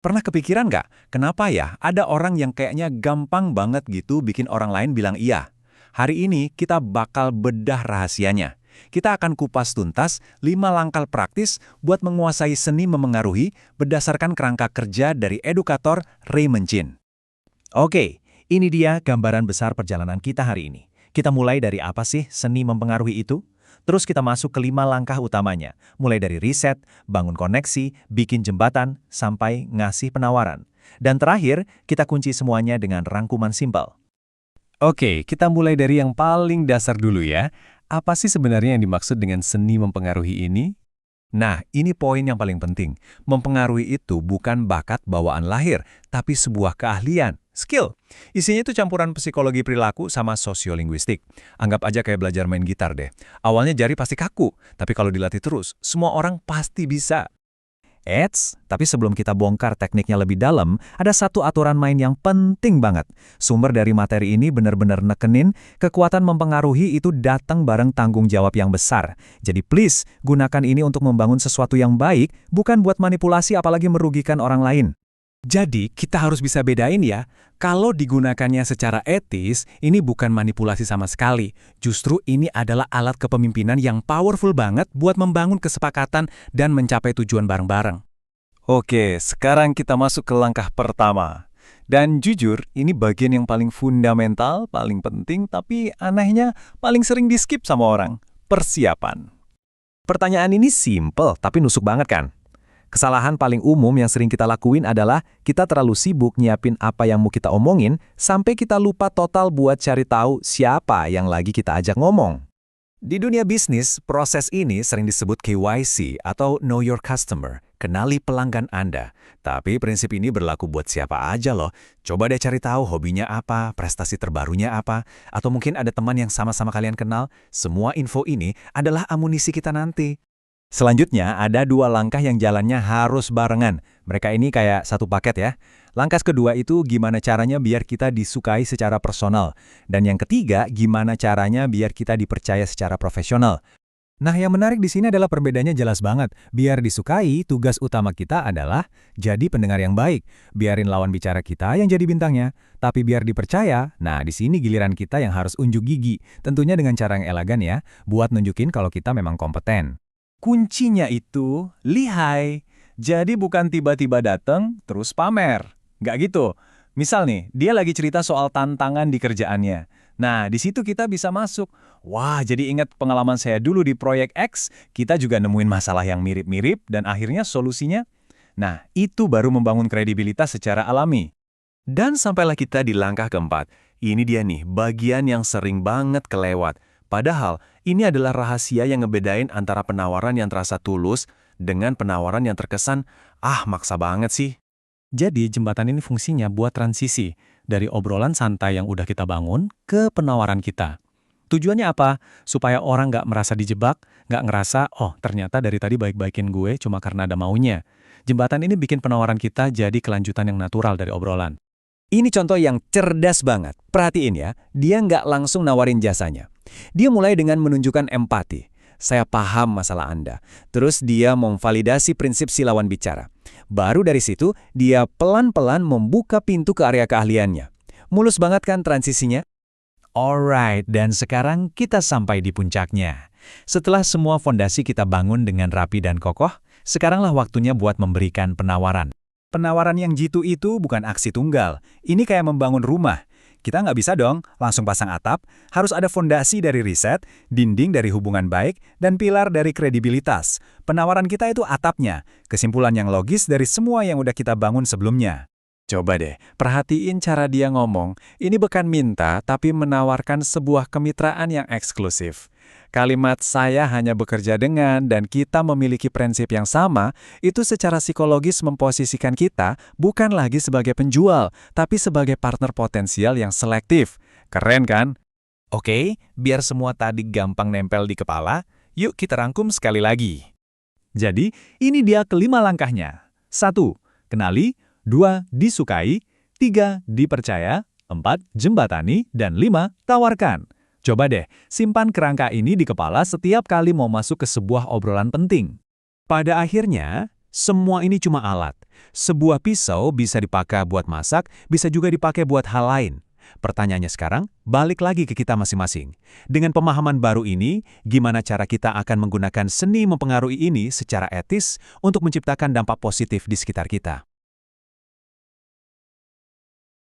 Pernah kepikiran nggak, kenapa ya ada orang yang kayaknya gampang banget gitu bikin orang lain bilang iya? Hari ini kita bakal bedah rahasianya. Kita akan kupas tuntas 5 langkah praktis buat menguasai seni memengaruhi berdasarkan kerangka kerja dari edukator Raymond Chin. Oke, ini dia gambaran besar perjalanan kita hari ini. Kita mulai dari apa sih seni mempengaruhi itu? Terus kita masuk ke 5 langkah utamanya, mulai dari riset, bangun koneksi, bikin jembatan, sampai ngasih penawaran. Dan terakhir, kita kunci semuanya dengan rangkuman simpel. Oke, kita mulai dari yang paling dasar dulu ya. Apa sih sebenarnya yang dimaksud dengan seni mempengaruhi ini? Nah, ini poin yang paling penting. Mempengaruhi itu bukan bakat bawaan lahir, tapi sebuah keahlian, skill. Isinya itu campuran psikologi perilaku sama sosiolinguistik. Anggap aja kayak belajar main gitar deh. Awalnya jari pasti kaku, tapi kalau dilatih terus, semua orang pasti bisa. Tapi sebelum kita bongkar tekniknya lebih dalam, ada satu aturan main yang penting banget. Sumber dari materi ini benar-benar nekenin, kekuatan mempengaruhi itu datang bareng tanggung jawab yang besar. Jadi please, gunakan ini untuk membangun sesuatu yang baik, bukan buat manipulasi apalagi merugikan orang lain. Jadi, kita harus bisa bedain ya, kalau digunakannya secara etis, ini bukan manipulasi sama sekali. Justru ini adalah alat kepemimpinan yang powerful banget buat membangun kesepakatan dan mencapai tujuan bareng-bareng. Oke, sekarang kita masuk ke langkah pertama. Dan jujur, ini bagian yang paling fundamental, paling penting, tapi anehnya paling sering di-skip sama orang. Persiapan. Pertanyaan ini simple, tapi nusuk banget kan? Kesalahan paling umum yang sering kita lakuin adalah kita terlalu sibuk nyiapin apa yang mau kita omongin sampai kita lupa total buat cari tahu siapa yang lagi kita ajak ngomong. Di dunia bisnis, proses ini sering disebut KYC atau Know Your Customer, kenali pelanggan Anda. Tapi prinsip ini berlaku buat siapa aja loh. Coba deh cari tahu hobinya apa, prestasi terbarunya apa, atau mungkin ada teman yang sama-sama kalian kenal. Semua info ini adalah amunisi kita nanti. Selanjutnya, ada 2 langkah yang jalannya harus barengan. Mereka ini kayak satu paket ya. Langkah kedua itu gimana caranya biar kita disukai secara personal. Dan yang ketiga, gimana caranya biar kita dipercaya secara profesional. Nah, yang menarik di sini adalah perbedaannya jelas banget. Biar disukai, tugas utama kita adalah jadi pendengar yang baik. Biarin lawan bicara kita yang jadi bintangnya. Tapi biar dipercaya, nah di sini giliran kita yang harus unjuk gigi. Tentunya dengan cara yang elegan ya, buat nunjukin kalau kita memang kompeten. Kuncinya itu lihai. Jadi bukan tiba-tiba datang terus pamer. Nggak gitu. Misal nih, dia lagi cerita soal tantangan di kerjaannya. Nah, di situ kita bisa masuk. Wah, jadi ingat pengalaman saya dulu di proyek X, kita juga nemuin masalah yang mirip-mirip dan akhirnya solusinya. Nah, itu baru membangun kredibilitas secara alami. Dan sampailah kita di langkah keempat. Ini dia nih, bagian yang sering banget kelewat. Padahal, ini adalah rahasia yang ngebedain antara penawaran yang terasa tulus dengan penawaran yang terkesan, maksa banget sih. Jadi, jembatan ini fungsinya buat transisi dari obrolan santai yang udah kita bangun ke penawaran kita. Tujuannya apa? Supaya orang nggak merasa dijebak, nggak ngerasa, ternyata dari tadi baik-baikin gue cuma karena ada maunya. Jembatan ini bikin penawaran kita jadi kelanjutan yang natural dari obrolan. Ini contoh yang cerdas banget. Perhatiin ya, dia nggak langsung nawarin jasanya. Dia mulai dengan menunjukkan empati. Saya paham masalah Anda. Terus dia memvalidasi prinsip si lawan bicara. Baru dari situ, dia pelan-pelan membuka pintu ke area keahliannya. Mulus banget kan transisinya? Alright, dan sekarang kita sampai di puncaknya. Setelah semua fondasi kita bangun dengan rapi dan kokoh, sekaranglah waktunya buat memberikan penawaran. Penawaran yang jitu itu bukan aksi tunggal. Ini kayak membangun rumah. Kita nggak bisa dong langsung pasang atap, harus ada fondasi dari riset, dinding dari hubungan baik, dan pilar dari kredibilitas. Penawaran kita itu atapnya, kesimpulan yang logis dari semua yang udah kita bangun sebelumnya. Coba deh, perhatiin cara dia ngomong. Ini bukan minta, tapi menawarkan sebuah kemitraan yang eksklusif. Kalimat saya hanya bekerja dengan dan kita memiliki prinsip yang sama, itu secara psikologis memposisikan kita bukan lagi sebagai penjual, tapi sebagai partner potensial yang selektif. Keren kan? Oke, biar semua tadi gampang nempel di kepala, yuk kita rangkum sekali lagi. Jadi, ini dia kelima langkahnya. 1. Kenali. 2. Disukai. 3. Dipercaya. 4. Jembatani. Dan 5. Tawarkan. Coba deh, simpan kerangka ini di kepala setiap kali mau masuk ke sebuah obrolan penting. Pada akhirnya, semua ini cuma alat. Sebuah pisau bisa dipakai buat masak, bisa juga dipakai buat hal lain. Pertanyaannya sekarang, balik lagi ke kita masing-masing. Dengan pemahaman baru ini, gimana cara kita akan menggunakan seni mempengaruhi ini secara etis untuk menciptakan dampak positif di sekitar kita?